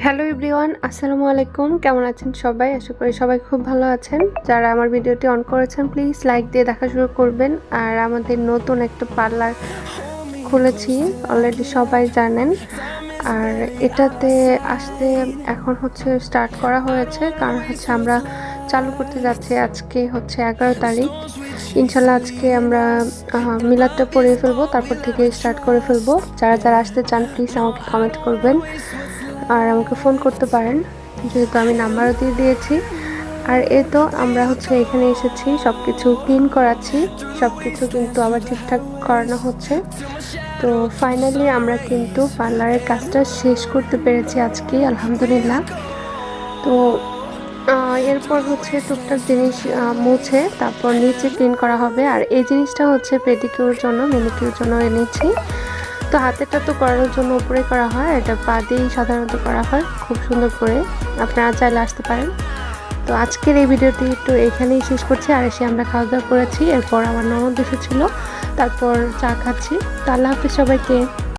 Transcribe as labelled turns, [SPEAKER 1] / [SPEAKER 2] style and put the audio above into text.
[SPEAKER 1] Hello everyone, আসসালামু আলাইকুম। কেমন আছেন সবাই? আশা করি সবাই খুব ভালো আছেন। যারা আমার ভিডিওটি অন করেছেন প্লিজ লাইক দিয়ে দেখা শুরু করবেন। আর আমাদের নতুন একটা পার্লার খুলেছি, অলরেডি সবাই জানেন। আর এটাতে আসতে এখন স্টার্ট করা হয়েছে, কারণ আমরা চালু করতে যাচ্ছি। আজকে 11 তারিখ। ইনশাল্লাহ আজকে আমরা মিলাদটা পড়িয়ে ফেলবো, তারপর থেকে স্টার্ট করে ফেলবো। যারা যারা আসতে চান প্লিজ আমাকে কমেন্ট করবেন আর আমাকে ফোন করতে পারেন, যেহেতু আমি নাম্বারও দিয়ে দিয়েছি। আর তো আমরা এখানে এসেছি, সব কিছু ক্লিন করাচ্ছি, সব কিছু কিন্তু আবার ঠিকঠাক করানো হচ্ছে। তো ফাইনালি আমরা কিন্তু পার্লারের কাজটা শেষ করতে পেরেছি আজকে, আলহামদুলিল্লাহ। তো এরপর টুকটাক জিনিস মুছে তারপর নিচে ক্লিন করা হবে। আর এই জিনিসটা পেডিকিউর জন্য, ম্যানিকিউর জন্য এনেছি। তো হাতেরটা তো করানোর জন্য উপরে করা হয়, এটা পা দিয়েই সাধারণত করা হয় খুব সুন্দর করে। আপনারা চাইলে আসতে পারেন। তো আজকের এই ভিডিওটি একটু এখানেই শেষ করছি। আর এসে আমরা খাওয়া দাওয়া করেছি, এরপর আমার ননদ এসেছিল, তারপর চা খাচ্ছি। তো আল্লাহ হাফিজ সবাইকে।